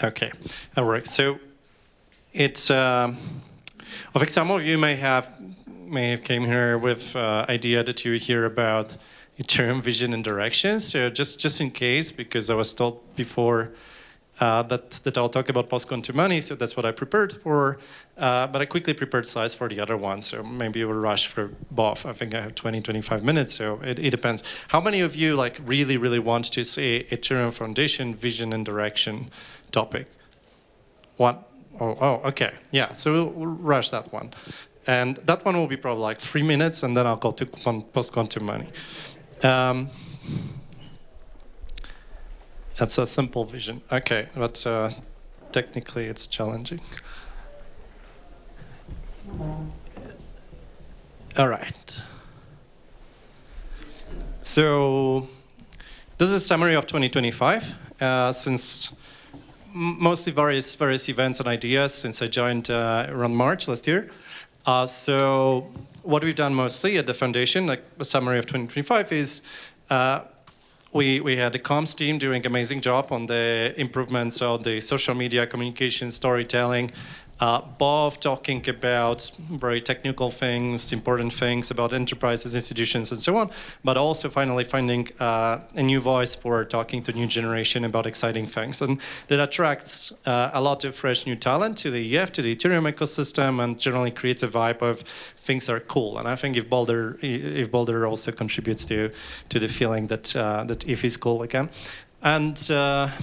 Okay, that works. So it's of some of you may have came here with idea that you hear about Ethereum vision and direction. So just in case, because I was told before that I'll talk about post-quantum money, so that's what I prepared for. But I quickly prepared slides for the other one, so maybe we'll rush for both. I think I have 20, 25 minutes, so it depends. How many of you like really want to see Ethereum Foundation vision and direction topic? One? Oh, okay. Yeah, so we'll rush that one. And that one will be probably like 3 minutes, and then I'll go to post-quantum money. That's a simple vision. Okay, but technically it's challenging. All right. So this is a summary of 2025. Since mostly various events and ideas since I joined around March last year. So what we've done mostly at the foundation, like a summary of 2025, is we had the comms team doing an amazing job on the improvements of the social media, communication, storytelling, both talking about very technical things, important things about enterprises, institutions, and so on, but also finally finding a new voice for talking to new generation about exciting things. And that attracts a lot of fresh new talent to the EF, to the Ethereum ecosystem, and generally creates a vibe of things are cool. And I think ETHBoulder also contributes to the feeling that that ETH is cool again. And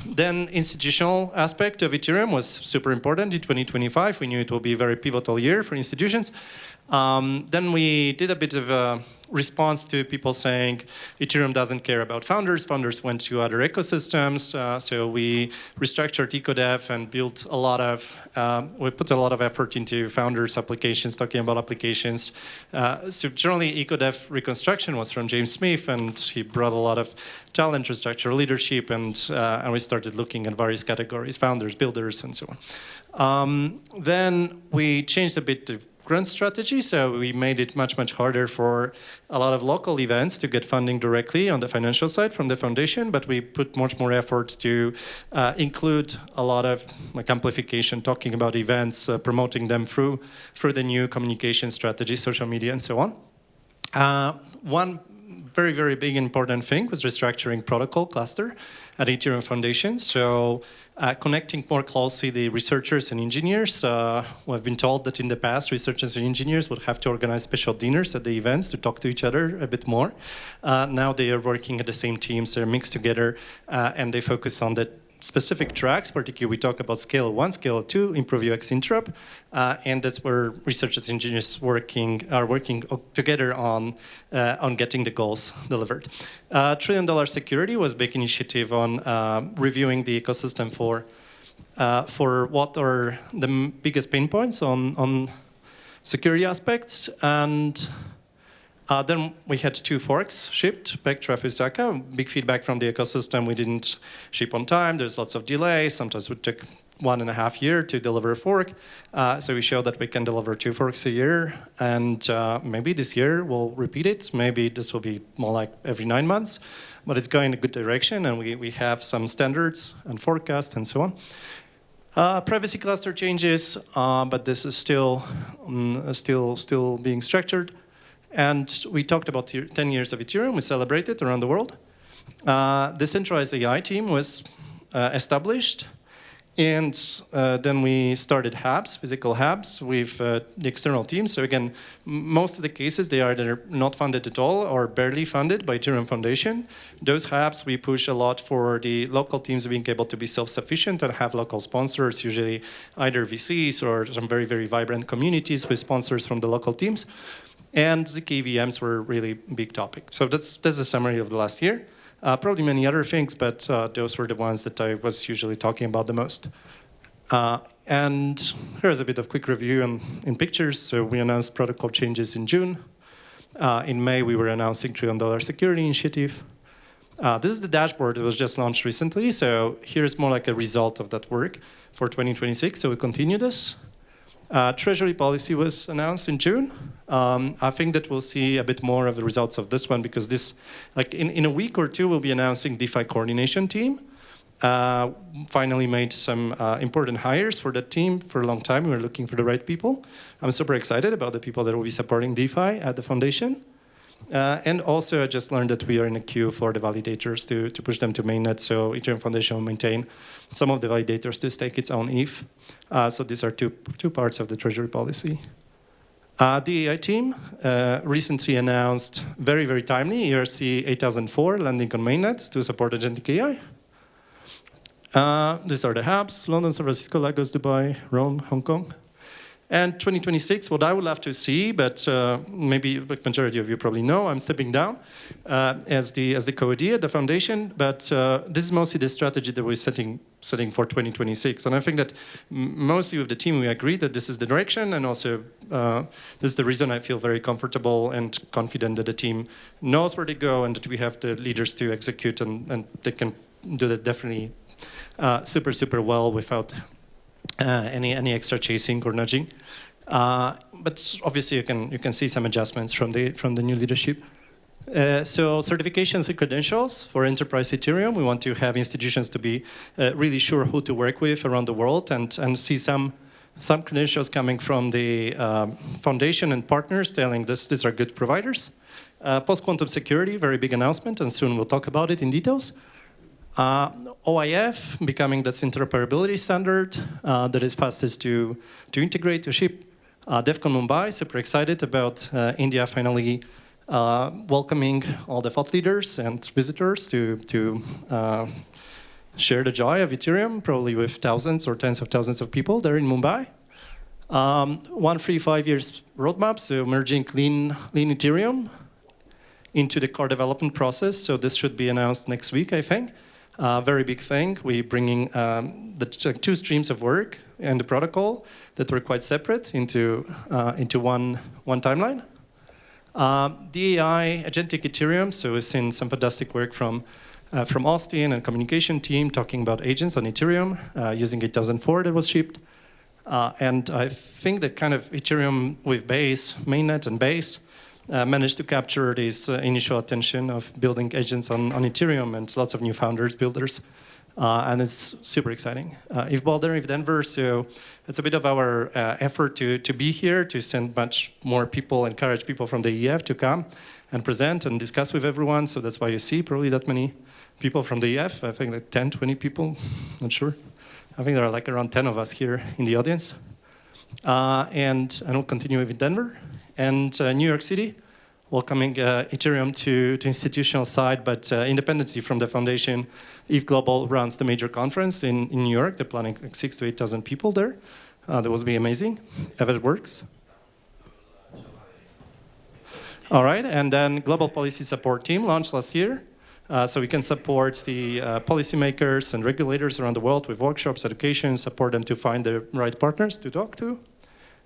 then institutional aspect of Ethereum was super important in 2025. We knew it will be a very pivotal year for institutions. Then we did a bit of a response to people saying Ethereum doesn't care about founders. Founders went to other ecosystems. So we restructured EcoDev and built a lot of, we put a lot of effort into founders applications, talking about applications. So generally EcoDev reconstruction was from James Smith, and he brought a lot of talent, restructure leadership, and we started looking at various categories, founders, builders, and so on. Then we changed a bit the grant strategy, so we made it much harder for a lot of local events to get funding directly on the financial side from the foundation, but we put much more effort to include a lot of like amplification, talking about events, promoting them through the new communication strategy, social media, and so on. One very big important thing was restructuring protocol cluster at Ethereum Foundation. So connecting more closely the researchers and engineers. We've been told that in the past, researchers and engineers would have to organize special dinners at the events to talk to each other a bit more. Now they are working at the same teams, they're mixed together, and they focus on the specific tracks. Particularly, we talk about scale 1, scale 2, improve UX interop, and that's where researchers and engineers are working together on getting the goals delivered. $1 trillion security was a big initiative on reviewing the ecosystem for what are the biggest pain points on security aspects. And then we had 2 forks shipped back to Osaka. Big feedback from the ecosystem. We didn't ship on time. There's lots of delays. Sometimes it took 1.5 years to deliver a fork. So we showed that we can deliver 2 forks a year. And maybe this year we'll repeat it. Maybe this will be more like every 9 months. But it's going in a good direction. And we have some standards and forecasts and so on. Privacy cluster changes, but this is still being structured. And we talked about 10 years of Ethereum. We celebrated around the world. Decentralized AI team was established. And then we started hubs, physical hubs, with the external teams. So again, most of the cases, they are either not funded at all or barely funded by Ethereum Foundation. Those hubs, we push a lot for the local teams being able to be self-sufficient and have local sponsors, usually either VCs or some very vibrant communities with sponsors from the local teams. And the KVMs were a really big topic. So that's a summary of the last year. Probably many other things, but those were the ones that I was usually talking about the most. And here's a bit of quick review in pictures. So we announced protocol changes in June. In May, we were announcing $1 trillion security initiative. This is the dashboard that was just launched recently. So here's more like a result of that work for 2026. So we continue this. Treasury policy was announced in June. I think that we'll see a bit more of the results of this one because this, like in a week or two, we'll be announcing DeFi coordination team. Finally made some important hires for that team. For a long time, we were looking for the right people. I'm super excited about the people that will be supporting DeFi at the foundation. And also, I just learned that we are in a queue for the validators to push them to mainnet, so Ethereum Foundation will maintain some of the validators to stake its own ETH. So these are two parts of the Treasury policy. The AI team recently announced, very, very timely, ERC 8004 landing on mainnet to support agentic AI. These are the hubs: London, San Francisco, Lagos, Dubai, Rome, Hong Kong. And 2026, what I would love to see, but maybe the majority of you probably know, I'm stepping down as the co-ID at the foundation, but this is mostly the strategy that we're setting for 2026. And I think that mostly with the team, we agree that this is the direction, and also this is the reason I feel very comfortable and confident that the team knows where to go and that we have the leaders to execute, and they can do that definitely super, super well without any extra chasing or nudging. But obviously, you can see some adjustments from the new leadership. So certifications and credentials for enterprise Ethereum. We want to have institutions to be really sure who to work with around the world, and see some credentials coming from the foundation and partners telling these are good providers. Post-quantum security, very big announcement, and soon we'll talk about it in details. OIF becoming this interoperability standard that is fastest to integrate, to ship. DevCon Mumbai, super excited about India finally welcoming all the thought leaders and visitors to share the joy of Ethereum, probably with thousands or tens of thousands of people there in Mumbai. 1-3-5 years roadmap, so merging lean Ethereum into the core development process. So this should be announced next week, I think. Very big thing. We're bringing the two streams of work and the protocol that were quite separate into one timeline. DAI, Agentic Ethereum. So we've seen some fantastic work from Austin and communication team talking about agents on Ethereum using 8004 that was shipped. And I think that kind of Ethereum with Base, mainnet and Base, managed to capture this initial attention of building agents on Ethereum, and lots of new founders, builders, and it's super exciting. ETHBoulder, ETHDenver, so it's a bit of our effort to be here, to send much more people, encourage people from the EF to come and present and discuss with everyone, so that's why you see probably that many people from the EF, I think like 10, 20 people, not sure. I think there are like around 10 of us here in the audience. And we'll continue with Denver. And New York City, welcoming Ethereum to institutional side, but independently from the foundation. ETH Global runs the major conference in New York. They're planning like 6,000 to 8,000 people there. That will be amazing, if it works. All right, and then Global Policy Support Team launched last year. So we can support the policymakers and regulators around the world with workshops, education, support them to find the right partners to talk to.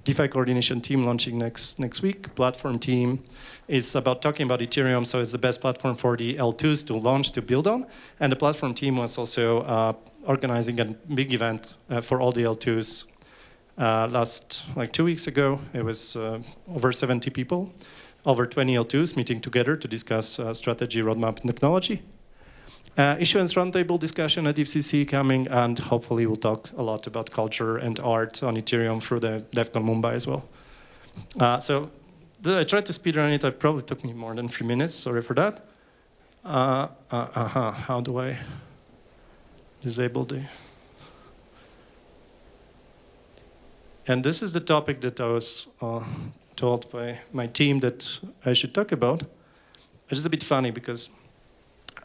DeFi coordination team launching next week. Platform team is talking about Ethereum, so it's the best platform for the L2s to launch, to build on. And the platform team was also organizing a big event for all the L2s last, like 2 weeks ago. It was over 70 people, over 20 L2s meeting together to discuss strategy, roadmap, and technology. Issuance roundtable discussion at FCC coming, and hopefully we'll talk a lot about culture and art on Ethereum through the DevCon Mumbai as well. So I tried to speed run it. It probably took me more than 3 minutes. Sorry for that. How do I disable the... And this is the topic that I was told by my team that I should talk about. It is a bit funny because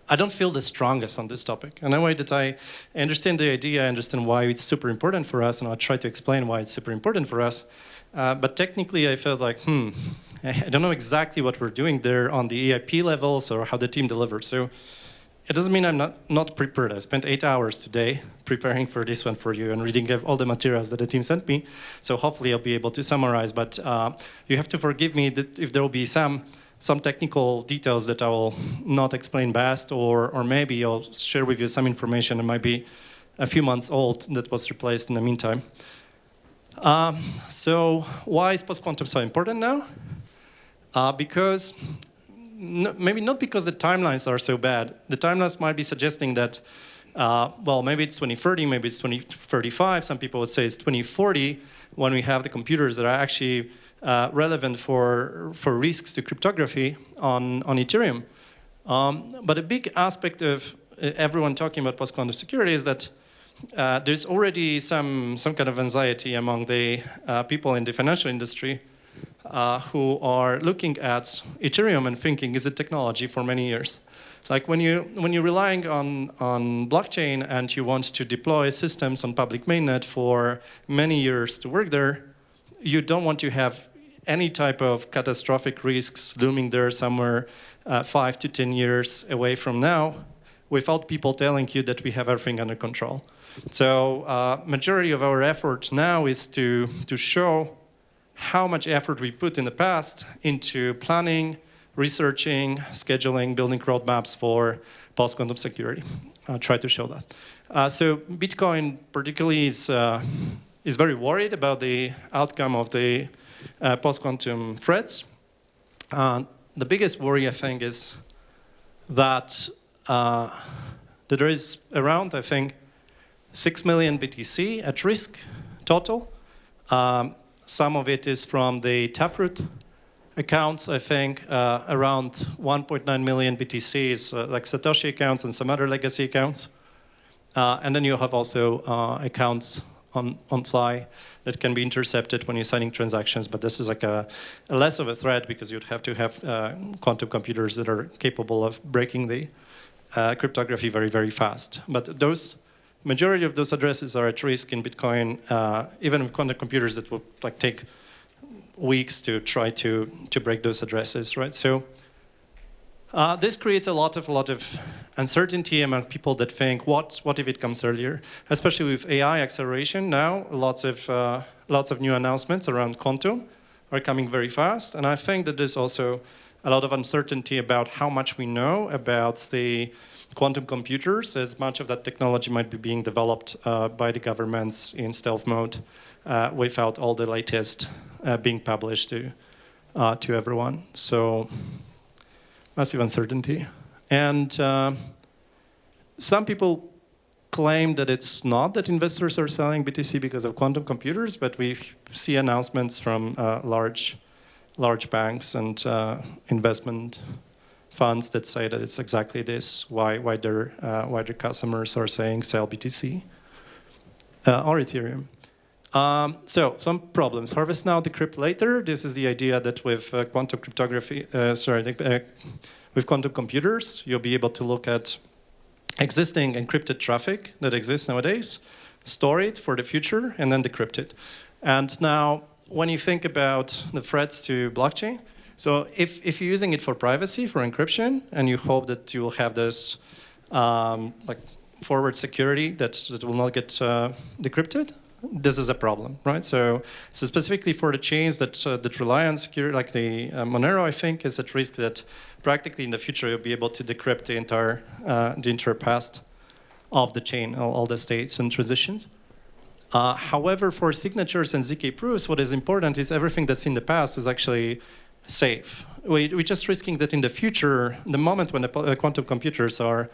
I don't feel the strongest on this topic. And in a way that I understand the idea, I understand why it's super important for us, and I'll try to explain why it's super important for us. But technically, I felt like, I don't know exactly what we're doing there on the EIP levels or how the team delivers. So it doesn't mean I'm not prepared. I spent 8 hours today preparing for this one for you and reading all the materials that the team sent me. So hopefully I'll be able to summarize. But you have to forgive me that if there will be some technical details that I will not explain best, or maybe I'll share with you some information that might be a few months old that was replaced in the meantime. So why is post-quantum so important now? Because, maybe not because the timelines are so bad. The timelines might be suggesting that well, maybe it's 2030, maybe it's 2035. Some people would say it's 2040 when we have the computers that are actually relevant for risks to cryptography on Ethereum. But a big aspect of everyone talking about post-quantum security is that there's already some kind of anxiety among the people in the financial industry who are looking at Ethereum and thinking, is it technology for many years? Like when you're relying on blockchain and you want to deploy systems on public mainnet for many years to work there, you don't want to have any type of catastrophic risks looming there somewhere 5 to 10 years away from now without people telling you that we have everything under control. So majority of our effort now is to show how much effort we put in the past into planning, researching, scheduling, building roadmaps for post-quantum security. I'll try to show that. So Bitcoin particularly is very worried about the outcome of the post-quantum threats. The biggest worry, I think, is that there is around, I think, 6 million BTC at risk total. Some of it is from the Taproot accounts, I think. Around 1.9 million BTC is like Satoshi accounts and some other legacy accounts. And then you have also accounts on fly that can be intercepted when you're signing transactions, but this is like a less of a threat because you'd have to have quantum computers that are capable of breaking the cryptography very, very fast. But majority of those addresses are at risk in Bitcoin, even with quantum computers that will like take weeks to try to break those addresses, right? So this creates a lot of uncertainty among people that think, what if it comes earlier? Especially with AI acceleration now, lots of new announcements around quantum are coming very fast. And I think that there's also a lot of uncertainty about how much we know about the quantum computers, as much of that technology might be being developed by the governments in stealth mode without all the latest being published to everyone. So massive uncertainty. And some people claim that it's not that investors are selling BTC because of quantum computers, but we see announcements from large banks and investment funds that say that it's exactly this, why their customers are saying sell BTC or Ethereum. So some problems. Harvest now, decrypt later. This is the idea that with quantum cryptography, with quantum computers, you'll be able to look at existing encrypted traffic that exists nowadays, store it for the future, and then decrypt it. And now, when you think about the threats to blockchain, so if you're using it for privacy, for encryption, and you hope that you will have this like forward security that will not get decrypted, this is a problem, right? So specifically for the chains that rely on security, like the Monero, I think, is at risk that practically in the future you'll be able to decrypt the entire past of the chain, all the states and transitions. However, for signatures and ZK proofs, what is important is everything that's in the past is actually safe. We're just risking that in the future, the moment when the quantum computers are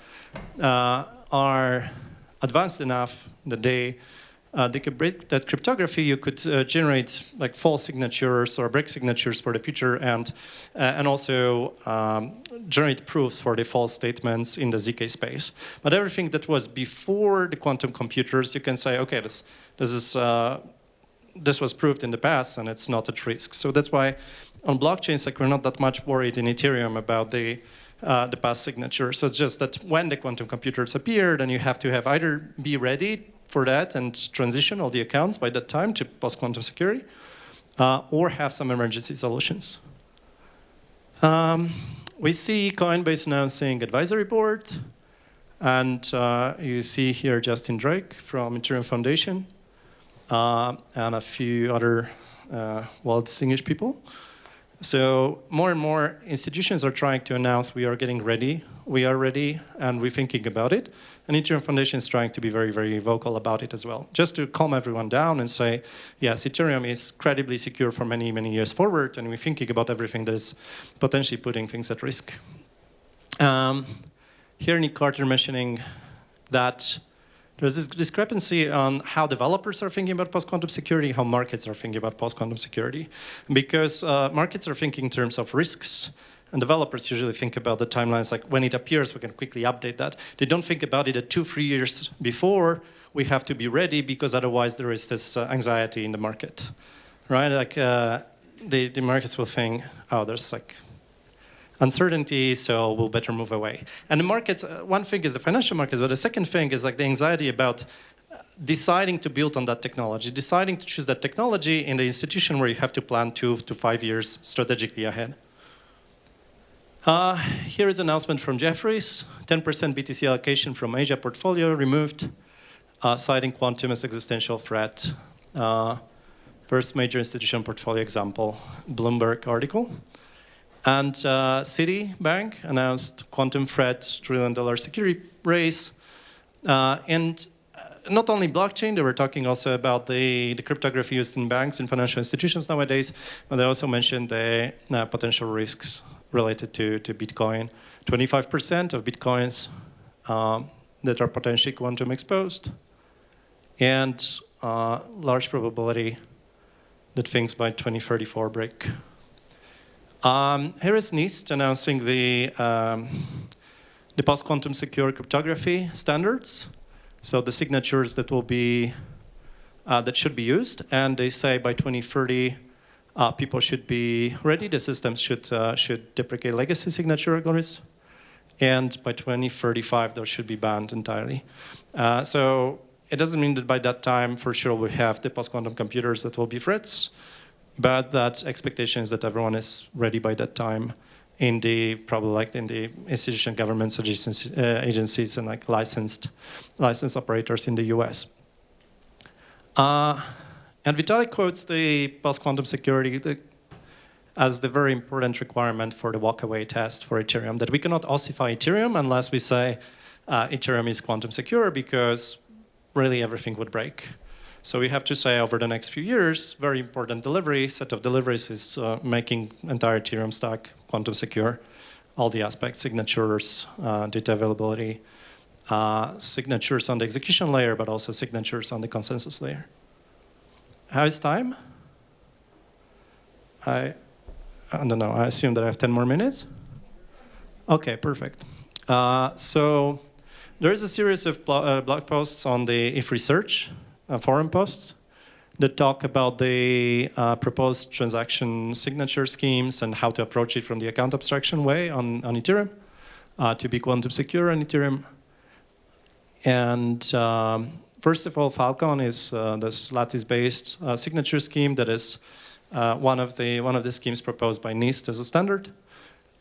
advanced enough that they could break that cryptography, you could generate like false signatures or break signatures for the future, and also generate proofs for the false statements in the ZK space. But everything that was before the quantum computers, you can say, okay, this was proved in the past, and it's not at risk. So that's why on blockchains, like we're not that much worried in Ethereum about the past signature. So it's just that when the quantum computers appear, then you have to have either be ready for that and transition all the accounts by that time to post-quantum security, or have some emergency solutions. We see Coinbase announcing advisory board, and you see here Justin Drake from Ethereum Foundation, and a few other well-distinguished people. So more and more institutions are trying to announce we are getting ready, we are ready, and we're thinking about it. And Ethereum Foundation is trying to be very, very vocal about it as well, just to calm everyone down and say, yes, Ethereum is credibly secure for many, many years forward, and we're thinking about everything that is potentially putting things at risk. Here Nick Carter mentioning that there's this discrepancy on how developers are thinking about post-quantum security, how markets are thinking about post-quantum security. Because markets are thinking in terms of risks, and developers usually think about the timelines, like when it appears, we can quickly update that. They don't think about it at 2-3 years before. We have to be ready, because otherwise there is this anxiety in the market, right? Like the markets will think, oh, there's like uncertainty, so we'll better move away. And the markets, one thing is the financial markets, but the second thing is like the anxiety about deciding to build on that technology, deciding to choose that technology in the institution where you have to plan 2 to 5 years strategically ahead. Here is an announcement from Jefferies, 10% BTC allocation from Asia portfolio removed, citing quantum as existential threat. First major institutional portfolio example, Bloomberg article. And Citibank announced quantum threat $1 trillion security raise. And not only blockchain, they were talking also about the cryptography used in banks and financial institutions nowadays, but they also mentioned the potential risks related to Bitcoin. 25% of Bitcoins that are potentially quantum exposed, and large probability that things by 2034 break. Here is NIST announcing the post-quantum secure cryptography standards. So the signatures that will be that should be used, and they say by 2030 people should be ready. The systems should deprecate legacy signature algorithms, and by 2035 those should be banned entirely. So it doesn't mean that by that time, for sure, we have the post-quantum computers that will be threats, but that expectation is that everyone is ready by that time in the, probably like in the institution, governments, agencies, and like licensed operators in the US. And Vitalik quotes the post-quantum security as the very important requirement for the walk-away test for Ethereum, that we cannot ossify Ethereum unless we say Ethereum is quantum secure, because really everything would break. So we have to say over the next few years, very important set of deliveries is making entire Ethereum stack quantum secure. All the aspects, signatures, data availability, signatures on the execution layer, but also signatures on the consensus layer. How is time? I don't know, I assume that I have 10 more minutes? Okay, perfect. So there is a series of blog posts on the if research, forum posts, that talk about the proposed transaction signature schemes and how to approach it from the account abstraction way on Ethereum to be quantum secure on Ethereum. And first of all, Falcon is this lattice-based signature scheme that is one of the schemes proposed by NIST as a standard.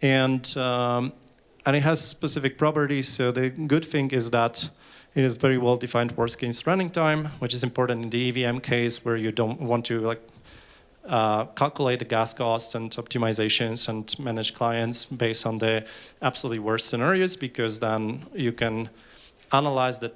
And it has specific properties. So the good thing is that it is very well-defined worst-case running time, which is important in the EVM case, where you don't want to like calculate the gas costs and optimizations and manage clients based on the absolutely worst scenarios, because then you can analyze the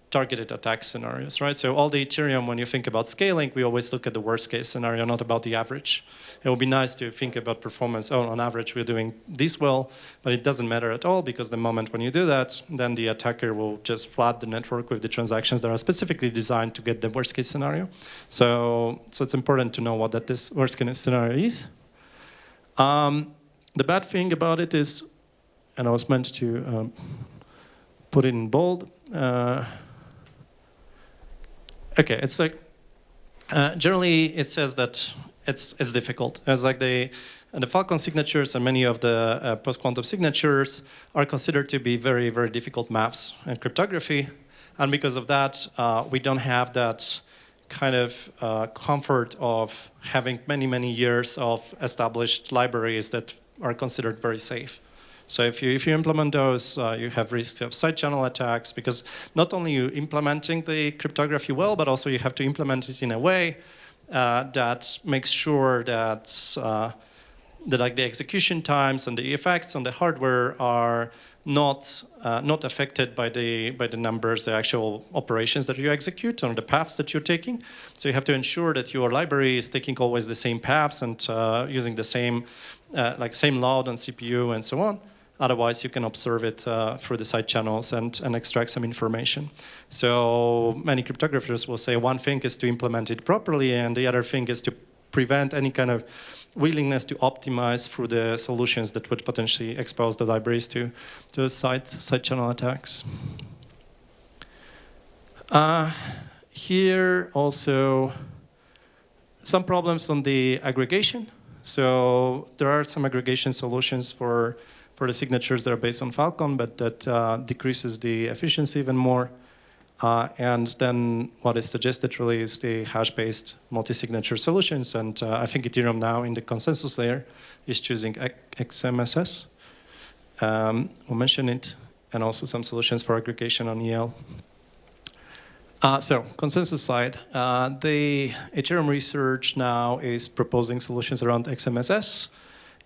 targeted attack scenarios, right? So all the Ethereum, when you think about scaling, we always look at the worst case scenario, not about the average. It would be nice to think about performance. Oh, on average, we're doing this well, but it doesn't matter at all, because the moment when you do that, then the attacker will just flood the network with the transactions that are specifically designed to get the worst case scenario. So it's important to know what this worst case scenario is. The bad thing about it is, and I was meant to put it in bold, okay, it's like, generally it says that it's difficult. As like the Falcon signatures and many of the post-quantum signatures are considered to be very, very difficult maths and cryptography. And because of that, we don't have that kind of comfort of having many, many years of established libraries that are considered very safe. So if you implement those, you have risk of side channel attacks, because not only you implementing the cryptography well, but also you have to implement it in a way that makes sure that like the execution times and the effects on the hardware are not affected by the numbers, the actual operations that you execute, or the paths that you're taking. So you have to ensure that your library is taking always the same paths and using the same same load on CPU and so on. Otherwise, you can observe it through the side channels and extract some information. So many cryptographers will say one thing is to implement it properly, and the other thing is to prevent any kind of willingness to optimize through the solutions that would potentially expose the libraries to side channel attacks. Here also some problems on the aggregation. So there are some aggregation solutions for the signatures that are based on Falcon, but that decreases the efficiency even more. And then what is suggested really is the hash-based multi-signature solutions. And I think Ethereum now in the consensus layer is choosing XMSS. We'll mention it, and also some solutions for aggregation on EL. So consensus side, the Ethereum research now is proposing solutions around XMSS.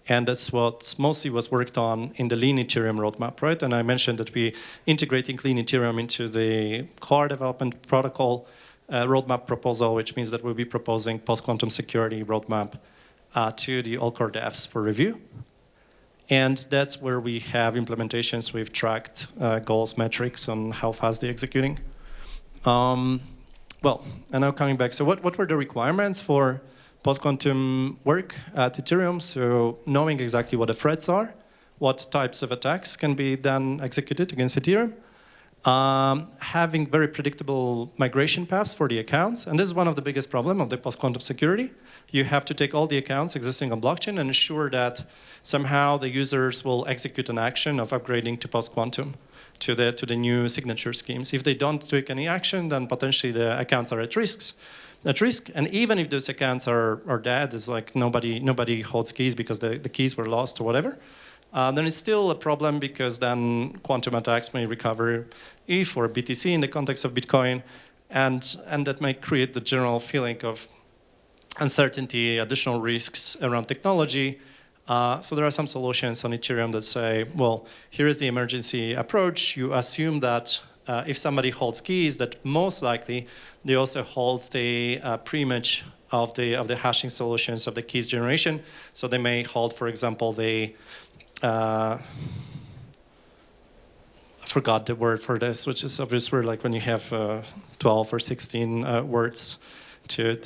And that's what mostly was worked on in the Lean Ethereum roadmap, right? And I mentioned that we integrating Lean Ethereum into the core development protocol roadmap proposal, which means that we'll be proposing post-quantum security roadmap to the all core devs for review. And that's where we have implementations. We've tracked goals, metrics on how fast they're executing. Well, and now coming back. So what were the requirements for post-quantum work at Ethereum? So knowing exactly what the threats are, what types of attacks can be then executed against Ethereum, having very predictable migration paths for the accounts. And this is one of the biggest problems of the post-quantum security. You have to take all the accounts existing on blockchain and ensure that somehow the users will execute an action of upgrading to post-quantum to the new signature schemes. If they don't take any action, then potentially the accounts are at risk. And even if those accounts are dead, it's like nobody holds keys because the keys were lost or whatever, then it's still a problem because then quantum attacks may recover ETH or BTC in the context of Bitcoin, and that may create the general feeling of uncertainty, additional risks around technology. So there are some solutions on Ethereum that say, well, here is the emergency approach. You assume that if somebody holds keys, that most likely they also hold the pre-image of the hashing solutions of the keys generation. So they may hold, for example, the I forgot the word for this, which is obviously like when you have 12 or 16 words to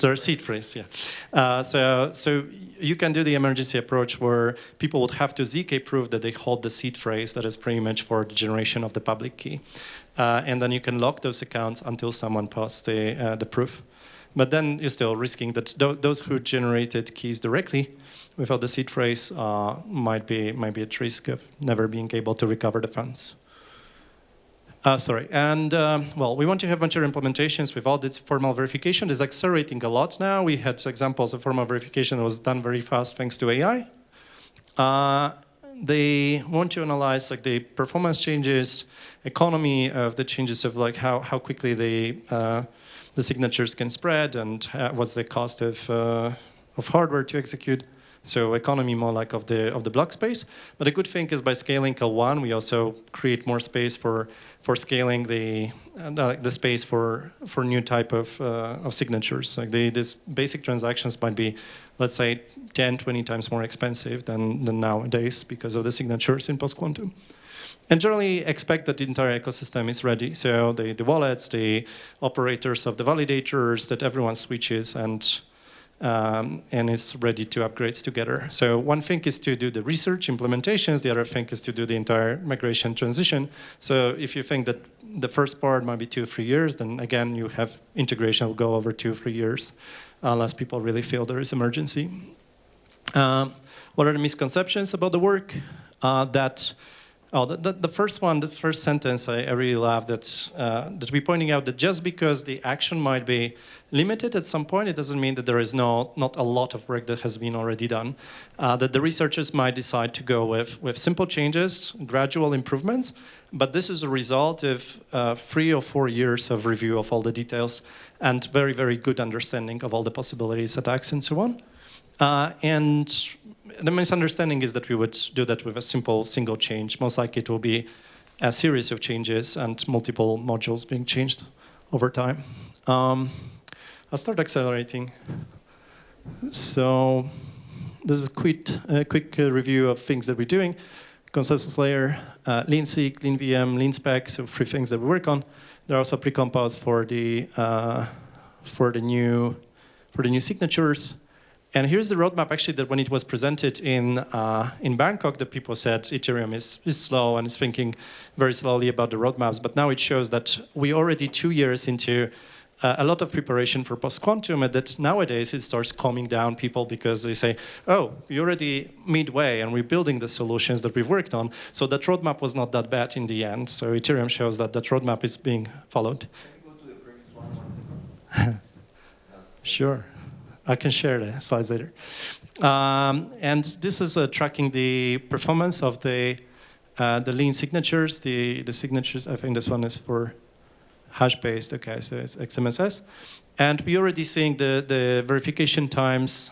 their seed phrase, yeah. So you can do the emergency approach where people would have to ZK prove that they hold the seed phrase that is pre-image for the generation of the public key. And then you can lock those accounts until someone posts the proof. But then you're still risking that those who generated keys directly without the seed phrase might be at risk of never being able to recover the funds. And well, we want to have mature implementations with all this formal verification. It's accelerating a lot now. We had examples of formal verification that was done very fast thanks to AI. They want to analyze like the performance changes, economy of the changes of like how quickly the signatures can spread, and what's the cost of hardware to execute. So economy more like of the block space. But the good thing is by scaling L1, we also create more space for scaling the space for new type of signatures. Like these basic transactions might be, let's say, 10, 20 times more expensive than nowadays because of the signatures in post-quantum. And generally expect that the entire ecosystem is ready. So the wallets, the operators of the validators, that everyone switches and is ready to upgrade together. So one thing is to do the research implementations. The other thing is to do the entire migration transition. So if you think that the first part might be 2 or 3 years, then again, you have integration will go over 2 or 3 years, unless people really feel there is emergency. What are the misconceptions about the work? The first one, the first sentence, I really love that we're pointing out that just because the action might be limited at some point, it doesn't mean that there is not a lot of work that has been already done. That the researchers might decide to go with simple changes, gradual improvements, but this is a result of 3 or 4 years of review of all the details and very, very good understanding of all the possibilities, attacks, and so on. And the misunderstanding is that we would do that with a simple single change. Most likely it will be a series of changes and multiple modules being changed over time. I'll start accelerating. So this is a quick review of things that we're doing. consensus layer, lean-seq, lean-VM, lean-spec, so 3 things that we work on. There are also pre-compos for the new signatures. And here's the roadmap, actually, that when it was presented in Bangkok, the people said Ethereum is slow and is thinking very slowly about the roadmaps. But now it shows that we already 2 years into a lot of preparation for post-quantum, and that nowadays it starts calming down people because they say, oh, you're already midway, and we're building the solutions that we've worked on. So that roadmap was not that bad in the end. So Ethereum shows that that roadmap is being followed. Can you go to the previous one second? Sure. I can share the slides later. And this is tracking the performance of the lean signatures. The signatures, I think this one is for hash-based, okay, so it's XMSS. And we're already seeing the verification times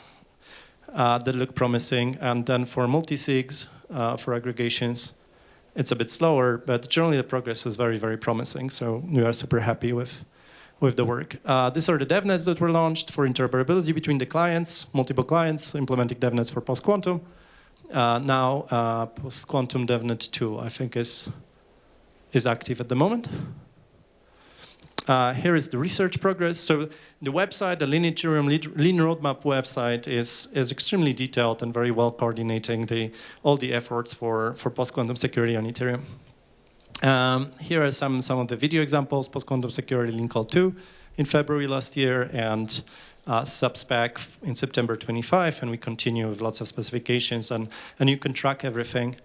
that look promising. And then for multi-sigs, for aggregations, it's a bit slower, but generally the progress is very, very promising. So we are super happy with the work. These are the Devnets that were launched for interoperability between the clients, multiple clients, implementing Devnets for post-quantum. Now, post-quantum Devnet 2, I think, is active at the moment. Here is the research progress. So the website, the Lean Ethereum Lean Roadmap website is extremely detailed and very well coordinating all the efforts for post-quantum security on Ethereum. Here are some of the video examples: post-quantum security Lean Call 2 in February last year, and subspec in September 25, and we continue with lots of specifications, and you can track everything.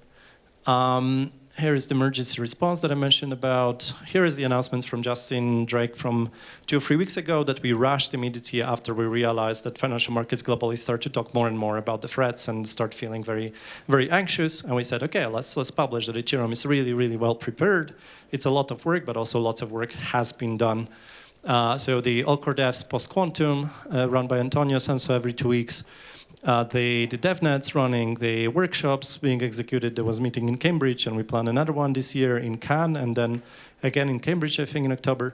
Here is the emergency response that I mentioned about. Here is the announcements from Justin Drake from 2 or 3 weeks ago that we rushed immediately after we realized that financial markets globally start to talk more and more about the threats and start feeling very, very anxious. And we said, okay, let's publish that Ethereum is really, really well prepared. It's a lot of work, but also lots of work has been done. So the all-core devs post-quantum, run by Antonio Sanso every 2 weeks. The Devnets running, the workshops being executed. There was a meeting in Cambridge, and we plan another one this year in Cannes, and then again in Cambridge, I think, in October.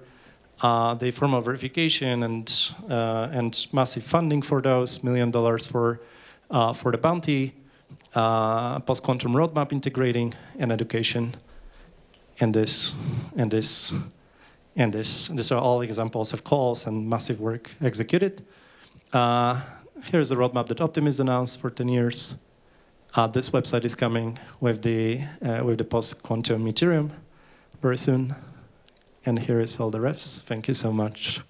The formal verification and massive funding for those, $1 million for the bounty, post-quantum roadmap integrating, and education, and this. These are all examples of calls and massive work executed. Here's the roadmap that Optimism announced for 10 years. This website is coming with the post-quantum Ethereum very soon. And here is all the refs. Thank you so much.